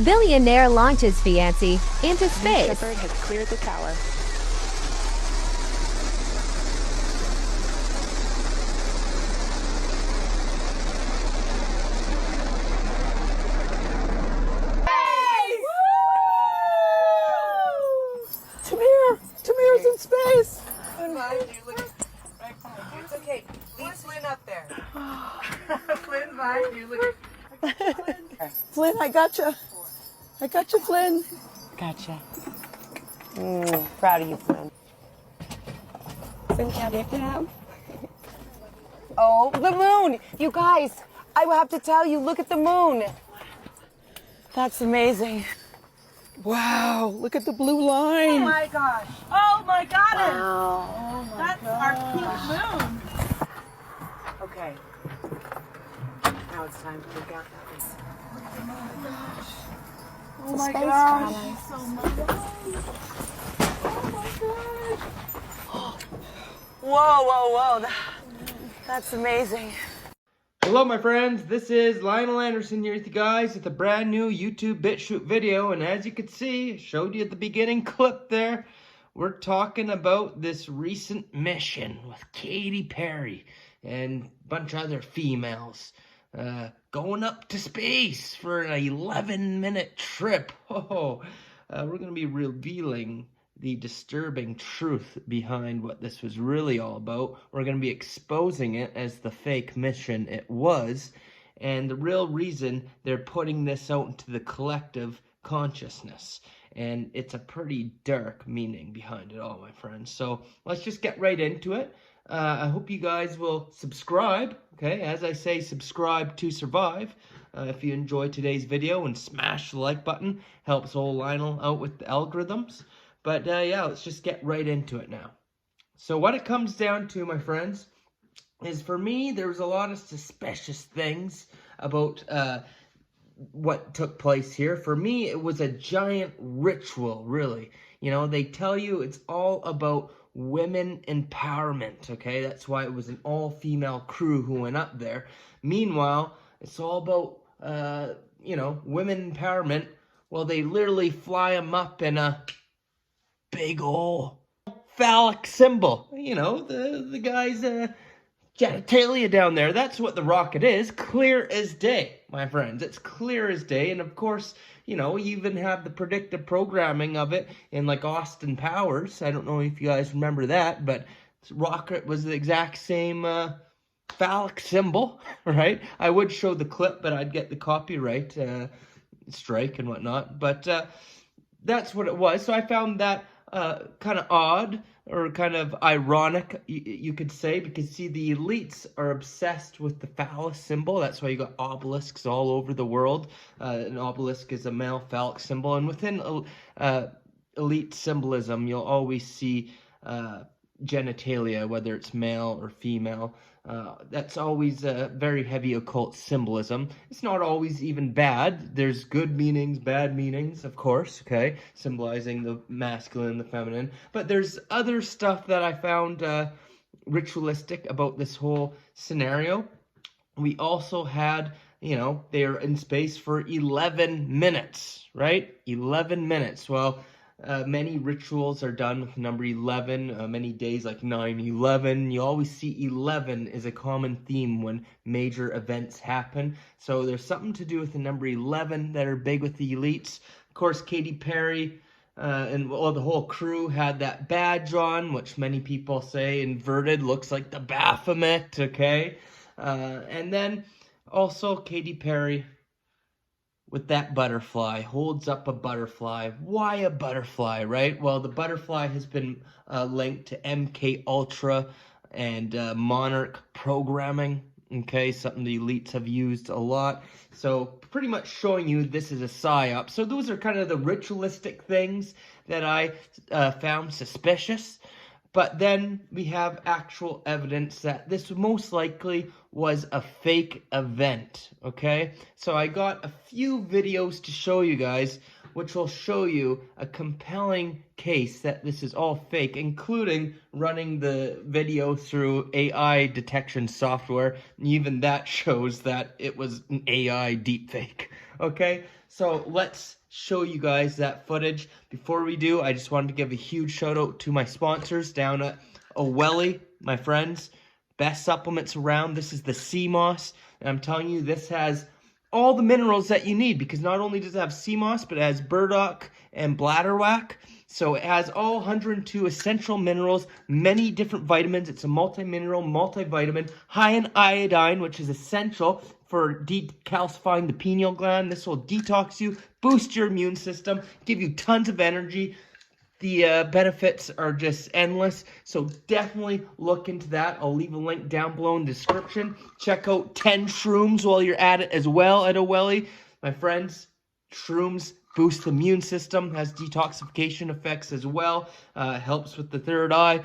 Billionaire launches fiancé into space. Shepard has cleared the tower. Tamir's in space. It's okay. Leave Flynn up there. Flynn, bye. You look. Flynn, I gotcha. I gotcha, Flynn. Gotcha. Proud of you, Flynn. Flynn, can I have? Oh, the moon! You guys, I will have to tell you, look at the moon. That's amazing. Wow, look at the blue line. Oh my gosh. Oh my goddess. Wow. Oh my That's gosh. Our pink moon. Okay. Now it's time to look out that way. Oh my space gosh. palace. So much. Oh my gosh. Whoa. That's amazing. Hello my friends, this is Linol Anderson here with you guys with a brand new YouTube BitChute video, and as you can see, I showed you at the beginning clip there, we're talking about this recent mission with Katy Perry and a bunch of other females going up to space for an 11-minute trip. We're going to be revealing the disturbing truth behind what this was really all about. We're going to be exposing it as the fake mission it was, and the real reason they're putting this out into the collective consciousness. And it's a pretty dark meaning behind it all, my friends. So let's just get right into it. I hope you guys will subscribe, okay? As I say, subscribe to survive. If you enjoyed today's video, and smash the like button. Helps old Lionel out with the algorithms. But yeah, let's just get right into it now. So what it comes down to, my friends, is for me, there was a lot of suspicious things about what took place here. For me, it was a giant ritual, really. You know, they tell you it's all about women empowerment, okay? That's why it was an all-female crew who went up there. Meanwhile, it's all about, you know, women empowerment. Well, they literally fly them up in a big ol' phallic symbol. You know, the guy's genitalia down there. That's what the rocket is. Clear as day, my friends. It's clear as day. And of course, you know, you even have the predictive programming of it in like Austin Powers. I don't know if you guys remember that, but rocket was the exact same phallic symbol, right? I would show the clip, but I'd get the copyright strike and whatnot. But that's what it was. So I found that kind of odd, or kind of ironic, you could say, because see, the elites are obsessed with the phallus symbol. That's why you got obelisks all over the world. An obelisk is a male phallic symbol, and within elite symbolism, you'll always see genitalia, whether it's male or female. That's always a very heavy occult symbolism. It's not always even bad. There's good meanings, bad meanings, of course, okay? Symbolizing the masculine and the feminine. But there's other stuff that I found ritualistic about this whole scenario. We also had, you know, they're in space for 11 minutes, right? 11 minutes. Well, many rituals are done with the number 11, many days like 9/11. You always see 11 is a common theme when major events happen. So there's something to do with the number 11 that are big with the elites. Of course, Katy Perry and well, the whole crew had that badge on, which many people say inverted, looks like the Baphomet, okay? And then also Katy Perry with that butterfly, holds up a butterfly. Why a butterfly, right? Well, the butterfly has been linked to MK Ultra and Monarch programming, okay? Something the elites have used a lot. So pretty much showing you this is a psyop. So those are kind of the ritualistic things that I found suspicious. But then we have actual evidence that this most likely was a fake event, okay? So I got a few videos to show you guys, which will show you a compelling case that this is all fake, including running the video through AI detection software. And even that shows that it was an AI deepfake, Okay, so let's show you guys that footage. Before we do, I just wanted to give a huge shout out to my sponsors down at OWELI, my friends. Best supplements around. This is the sea moss, and I'm telling you, this has all the minerals that you need, because not only does it have sea moss, but it has burdock and bladderwhack. So it has all 102 essential minerals, many different vitamins. It's a multi-mineral, multivitamin, high in iodine, which is essential for decalcifying the pineal gland. This will detox you, boost your immune system, give you tons of energy. The benefits are just endless, so definitely look into that. I'll leave a link down below in the description. Check out 10 Shrooms while you're at it as well at OWELI. My friends, Shrooms boost the immune system, has detoxification effects as well, helps with the third eye.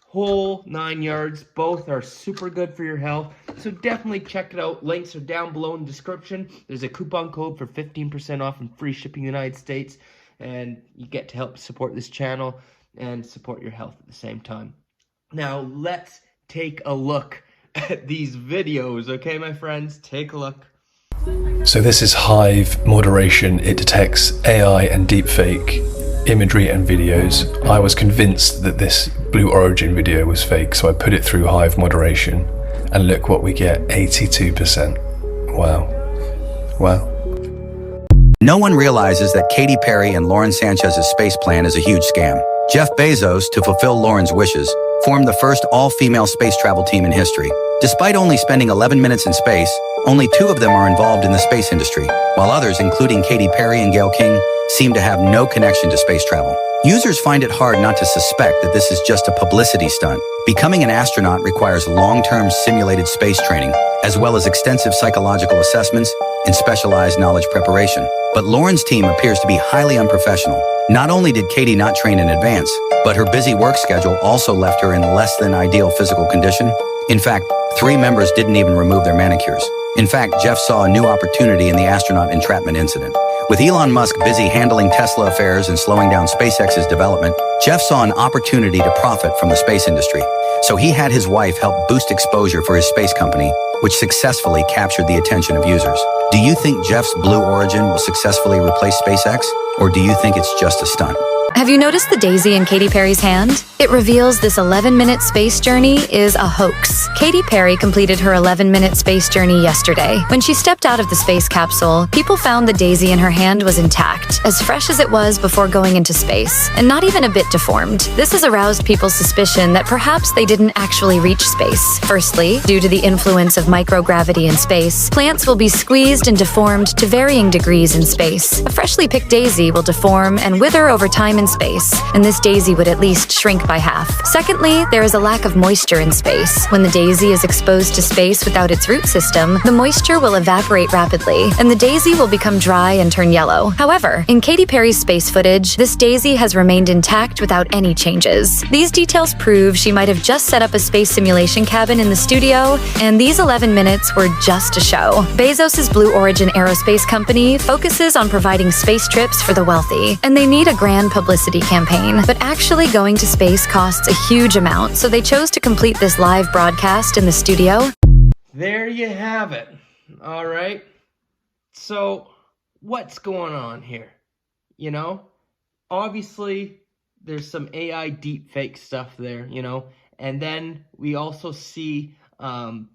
Whole 9 yards. Both are super good for your health, so definitely check it out. Links are down below in the description. There's a coupon code for 15% off and free shipping in the United States, and you get to help support this channel and support your health at the same time. Now let's take a look at these videos, okay, my friends? Take a look. So this is Hive moderation. It detects AI and deepfake imagery and videos. I was convinced that this Blue Origin video was fake, so I put it through Hive moderation, and look what we get, 82%. Wow. Wow. No one realizes that Katy Perry and Lauren Sanchez's space plan is a huge scam. Jeff Bezos, to fulfill Lauren's wishes, formed the first all-female space travel team in history. Despite only spending 11 minutes in space, only 2 of them are involved in the space industry, while others, including Katy Perry and Gayle King, seem to have no connection to space travel. Users find it hard not to suspect that this is just a publicity stunt. Becoming an astronaut requires long-term simulated space training, as well as extensive psychological assessments and specialized knowledge preparation. But Lauren's team appears to be highly unprofessional. Not only did Katy not train in advance, but her busy work schedule also left her in less than ideal physical condition. In fact, 3 members didn't even remove their manicures. In fact, Jeff saw a new opportunity in the astronaut entrapment incident. With Elon Musk busy handling Tesla affairs and slowing down SpaceX's development, Jeff saw an opportunity to profit from the space industry. So he had his wife help boost exposure for his space company, which successfully captured the attention of users. Do you think Jeff's Blue Origin will successfully replace SpaceX, or do you think it's just a stunt? Have you noticed the daisy in Katy Perry's hand? It reveals this 11-minute space journey is a hoax. Katy Perry completed her 11-minute space journey yesterday. When she stepped out of the space capsule, people found the daisy in her hand was intact, as fresh as it was before going into space, and not even a bit deformed. This has aroused people's suspicion that perhaps they didn't actually reach space. Firstly, due to the influence of microgravity in space, plants will be squeezed and deformed to varying degrees in space. A freshly picked daisy will deform and wither over time in space, and this daisy would at least shrink by half. Secondly, there is a lack of moisture in space. When the daisy is exposed to space without its root system, the moisture will evaporate rapidly, and the daisy will become dry and turn yellow. However, in Katy Perry's space footage, this daisy has remained intact without any changes. These details prove she might have just set up a space simulation cabin in the studio, and these 11 minutes were just a show. Bezos' Blue Origin aerospace company focuses on providing space trips for the wealthy, and they need a grand publicity campaign. But actually going to space costs a huge amount, so they chose to complete this live broadcast in the studio. There you have it. All right. So what's going on here? You know, obviously there's some AI deepfake stuff there, you know, and then we also see the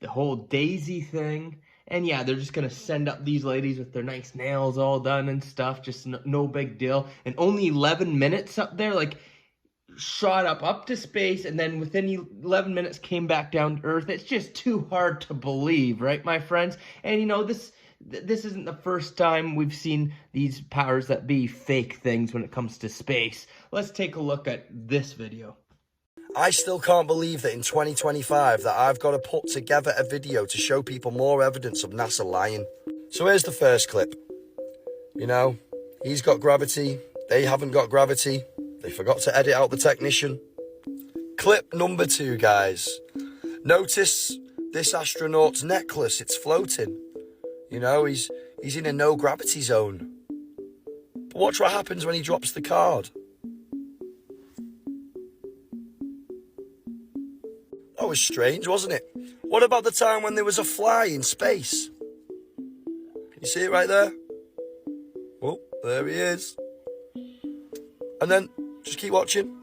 whole daisy thing. And yeah, they're just going to send up these ladies with their nice nails all done and stuff. Just no big deal. And only 11 minutes up there, like, shot up to space, and then within 11 minutes came back down to Earth. It's just too hard to believe, right, my friends? And, you know, this isn't the first time we've seen these powers that be fake things when it comes to space. Let's take a look at this video. I still can't believe that in 2025 that I've got to put together a video to show people more evidence of NASA lying. So here's the first clip. You know, he's got gravity, they haven't got gravity, they forgot to edit out the technician. Clip number 2, guys. Notice this astronaut's necklace, it's floating. You know, he's in a no gravity zone. But watch what happens when he drops the card. That was strange, wasn't it? What about the time when there was a fly in space? Can you see it right there? there he is. And then just keep watching.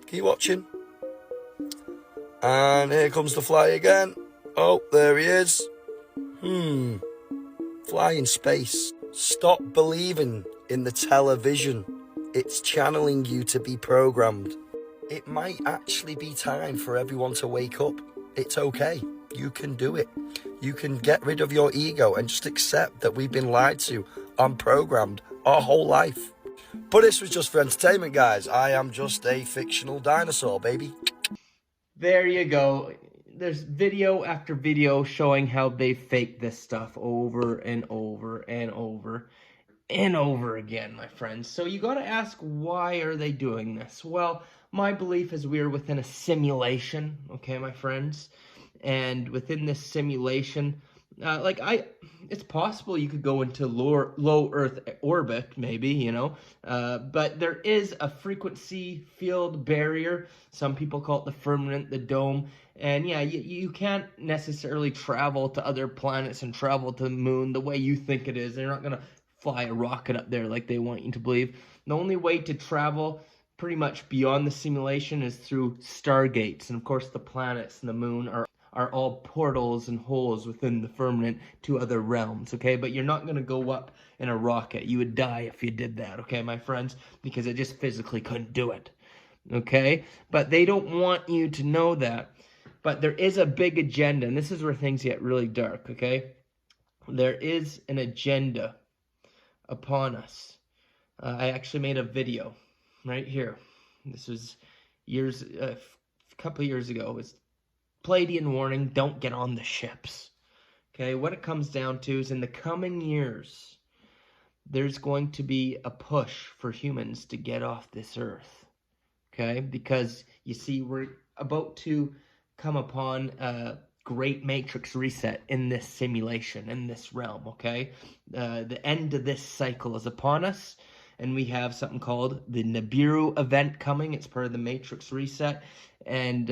Keep watching. And here comes the fly again. Oh, there he is. Fly in space. Stop believing in the television. It's channeling you to be programmed. It might actually be time for everyone to wake up. It's okay. You can do it. You can get rid of your ego and just accept that we've been lied to and programmed our whole life. But this was just for entertainment, guys. I am just a fictional dinosaur, baby. There you go. There's video after video showing how they fake this stuff over and over and over and over again, my friends. So you got to ask, why are they doing this? Well, my belief is we are within a simulation, okay, my friends? And within this simulation, it's possible you could go into low Earth orbit, maybe, you know, but there is a frequency field barrier. Some people call it the firmament, the dome, and yeah, you can't necessarily travel to other planets and travel to the moon the way you think it is. They're not gonna fly a rocket up there like they want you to believe. The only way to travel pretty much beyond the simulation is through stargates, and of course the planets and the moon are all portals and holes within the firmament to other realms, okay? But you're not going to go up in a rocket. You would die if you did that, okay, my friends? Because it just physically couldn't do it, okay? But they don't want you to know that. But there is a big agenda, and this is where things get really dark, okay? There is an agenda upon us. I actually made a video right here. This was a couple of years ago. It was Palladian warning, don't get on the ships. Okay, what it comes down to is in the coming years, there's going to be a push for humans to get off this earth. Okay, because you see, we're about to come upon a great matrix reset in this simulation, in this realm, okay? The end of this cycle is upon us, and we have something called the Nibiru event coming. It's part of the matrix reset, and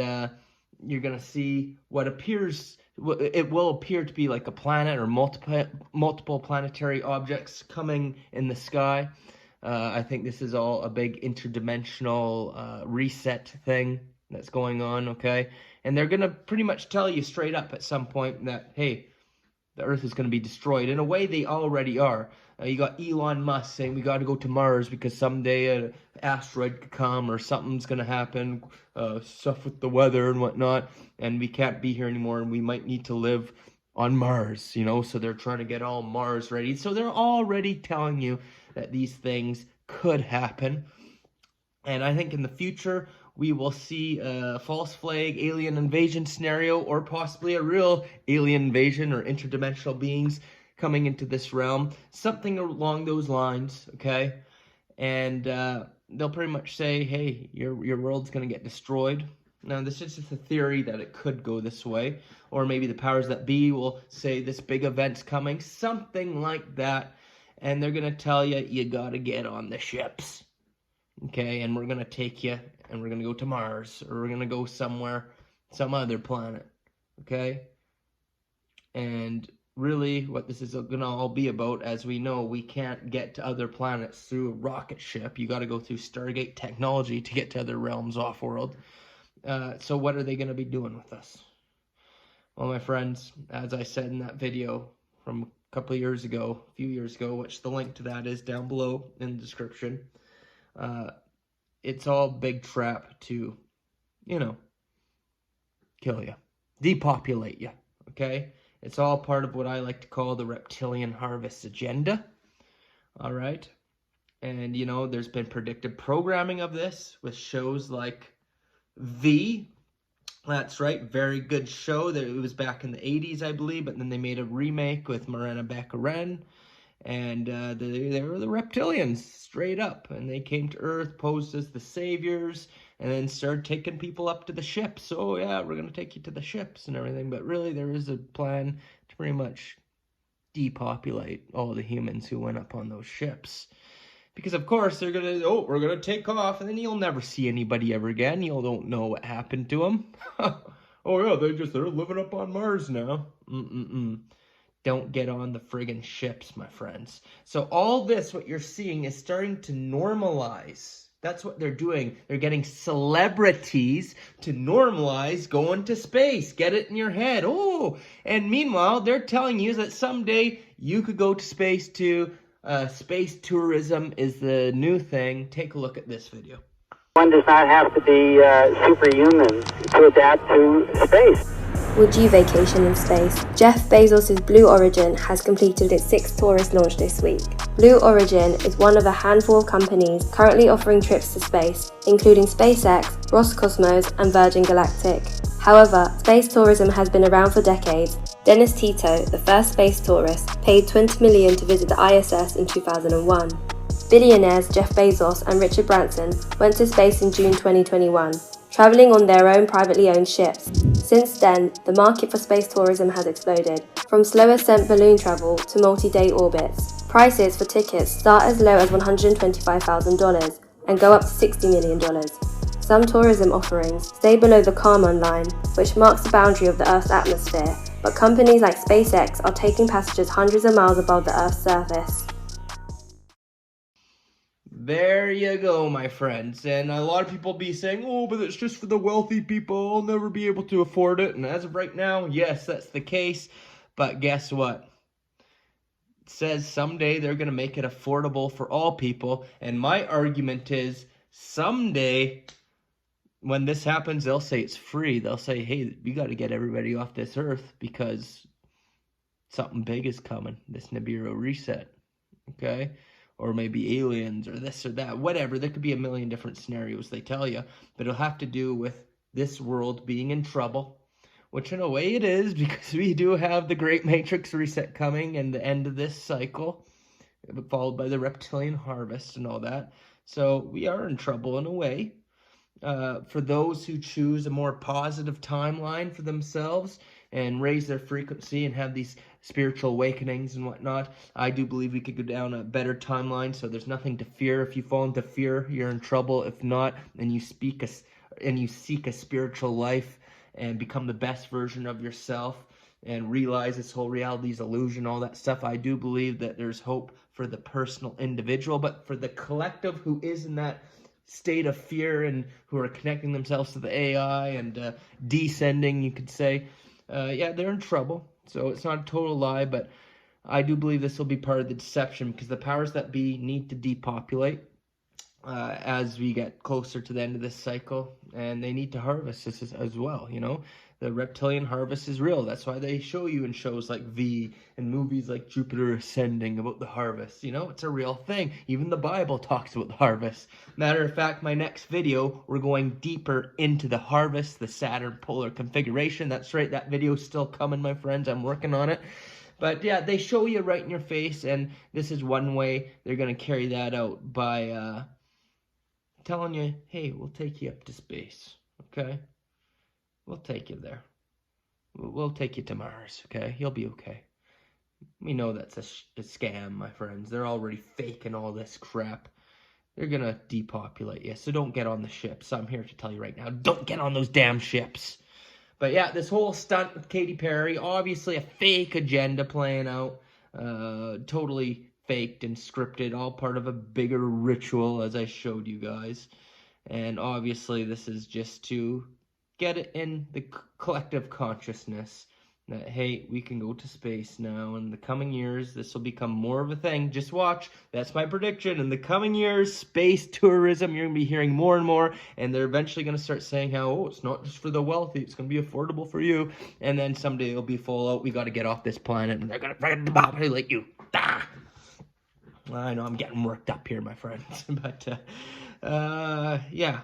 you're going to see what appears, it will appear to be like a planet or multiple planetary objects coming in the sky. I think this is all a big interdimensional reset thing that's going on, okay? And they're going to pretty much tell you straight up at some point that, hey, the Earth is going to be destroyed. In a way, they already are. You got Elon Musk saying we got to go to Mars because someday an asteroid could come or something's going to happen, stuff with the weather and whatnot, and we can't be here anymore, and we might need to live on Mars, you know? So they're trying to get all Mars ready. So they're already telling you that these things could happen. And I think in the future, we will see a false flag alien invasion scenario, or possibly a real alien invasion or interdimensional beings coming into this realm. Something along those lines, okay? And they'll pretty much say, hey, your world's going to get destroyed. Now, this is just a theory that it could go this way. Or maybe the powers that be will say this big event's coming. Something like that. And they're going to tell you, you got to get on the ships. Okay, and we're going to take you, and we're going to go to Mars, or we're going to go somewhere, some other planet, okay? And really, what this is going to all be about, as we know, we can't get to other planets through a rocket ship. You got to go through Stargate technology to get to other realms off-world. So what are they going to be doing with us? Well, my friends, as I said in that video from a couple of years ago, a few years ago, which the link to that is down below in the description, it's all big trap to, you know, kill you, depopulate you, okay? It's all part of what I like to call the reptilian harvest agenda, all right? And, you know, there's been predictive programming of this with shows like that's right, very good show. It was back in the 80s, I believe, but then they made a remake with Morena Baccarin. And they were the reptilians, straight up. And they came to Earth, posed as the saviors, and then started taking people up to the ships. So, yeah, we're going to take you to the ships and everything. But really, there is a plan to pretty much depopulate all the humans who went up on those ships. Because, of course, they're going to, we're going to take off, and then you'll never see anybody ever again. You don't know what happened to them. Oh, yeah, they're living up on Mars now. don't get on the friggin' ships, my friends. So all this, what you're seeing, is starting to normalize. That's what they're doing. They're getting celebrities to normalize going to space. Get it in your head. Oh, and meanwhile, they're telling you that someday you could go to space too. Space tourism is the new thing. Take a look at this video. One does not have to be superhuman to adapt to space. Would you vacation in space? Jeff Bezos' Blue Origin has completed its 6th tourist launch this week. Blue Origin is one of a handful of companies currently offering trips to space, including SpaceX, Roscosmos, and Virgin Galactic. However, space tourism has been around for decades. Dennis Tito, the first space tourist, paid $20 million to visit the ISS in 2001. Billionaires Jeff Bezos and Richard Branson went to space in June 2021, travelling on their own privately owned ships. Since then, the market for space tourism has exploded, from slow ascent balloon travel to multi-day orbits. Prices for tickets start as low as $125,000 and go up to $60 million. Some tourism offerings stay below the Kármán line, which marks the boundary of the Earth's atmosphere, but companies like SpaceX are taking passengers hundreds of miles above the Earth's surface. There you go, my friends. And a lot of people be saying, oh, but it's just for the wealthy people. I'll never be able to afford it. And as of right now, yes, that's the case. But guess what? It says someday they're going to make it affordable for all people. And my argument is someday when this happens, they'll say it's free. They'll say, hey, we got to get everybody off this earth because something big is coming. This Nibiru reset. Okay? Or maybe aliens, or this or that, whatever. There could be a million different scenarios they tell you, but it'll have to do with this world being in trouble, which in a way it is, because we do have the Great Matrix reset coming and the end of this cycle, followed by the reptilian harvest and all that. So we are in trouble in a way. For those who choose a more positive timeline for themselves and raise their frequency and have these spiritual awakenings and whatnot, I do believe we could go down a better timeline. So there's nothing to fear. If you fall into fear, you're in trouble. If not, and you seek a spiritual life and become the best version of yourself and realize this whole reality is illusion, all that stuff, I do believe that there's hope for the personal individual. But for the collective who is in that state of fear and who are connecting themselves to the AI and descending, you could say, yeah, they're in trouble. So it's not a total lie, but I do believe this will be part of the deception, because the powers that be need to depopulate as we get closer to the end of this cycle, and they need to harvest this as well, you know. The reptilian harvest is real. That's why they show you in shows like V and movies like Jupiter Ascending about the harvest. You know, it's a real thing. Even the Bible talks about the harvest. Matter of fact, my next video, we're going deeper into the harvest, the Saturn polar configuration. That's right, that video's still coming, my friends. I'm working on it. But yeah, they show you right in your face, and this is one way they're going to carry that out by telling you, hey, we'll take you up to space, okay? We'll take you there. We'll take you to Mars, okay? You'll be okay. We know that's a scam, my friends. They're already faking all this crap. They're gonna depopulate you, so don't get on the ships. I'm here to tell you right now, don't get on those damn ships. But yeah, this whole stunt with Katy Perry, obviously a fake agenda playing out. Totally faked and scripted, all part of a bigger ritual, as I showed you guys. And obviously this is just to get it in the collective consciousness that, hey, we can go to space now. In the coming years, this will become more of a thing. Just watch. That's my prediction. In the coming years, space tourism, you're going to be hearing more and more. And they're eventually going to start saying how, oh, it's not just for the wealthy. It's going to be affordable for you. And then someday it'll be full out. We got to get off this planet. And they're going to populate you. Ah! I know I'm getting worked up here, my friends. But, yeah.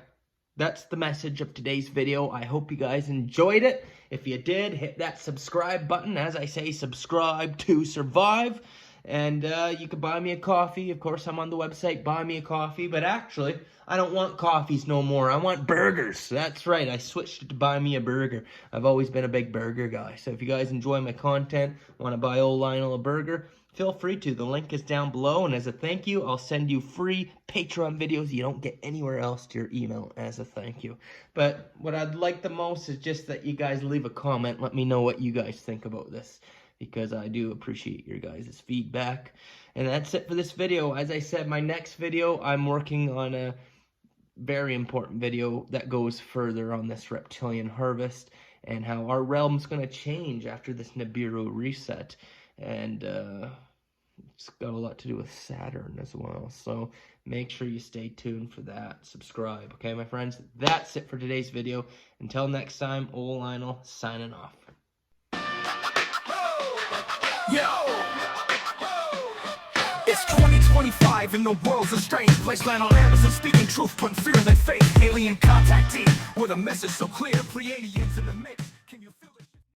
That's the message of today's video. I hope you guys enjoyed it. If you did, hit that subscribe button. As I say, subscribe to survive. And you can buy me a coffee. Of course, I'm on the website, buy me a coffee. But actually, I don't want coffees no more. I want burgers. That's right. I switched it to buy me a burger. I've always been a big burger guy. So if you guys enjoy my content, want to buy old Lionel a burger, feel free to. The link is down below, and as a thank you, I'll send you free Patreon videos you don't get anywhere else to your email as a thank you. But what I'd like the most is just that you guys leave a comment. Let me know what you guys think about this, because I do appreciate your guys' feedback. And that's it for this video. As I said, my next video, I'm working on a very important video that goes further on this reptilian harvest and how our realm's going to change after this Nibiru reset. And it's got a lot to do with Saturn as well. So make sure you stay tuned for that. Subscribe, okay, my friends? That's it for today's video. Until next time, old Lionel signing off. Yo! It's 2025 and the world's a strange place. Linol Anderson speaking truth, putting fear in their faith. Alien Contactee with a message so clear. Pleiadians in the mix.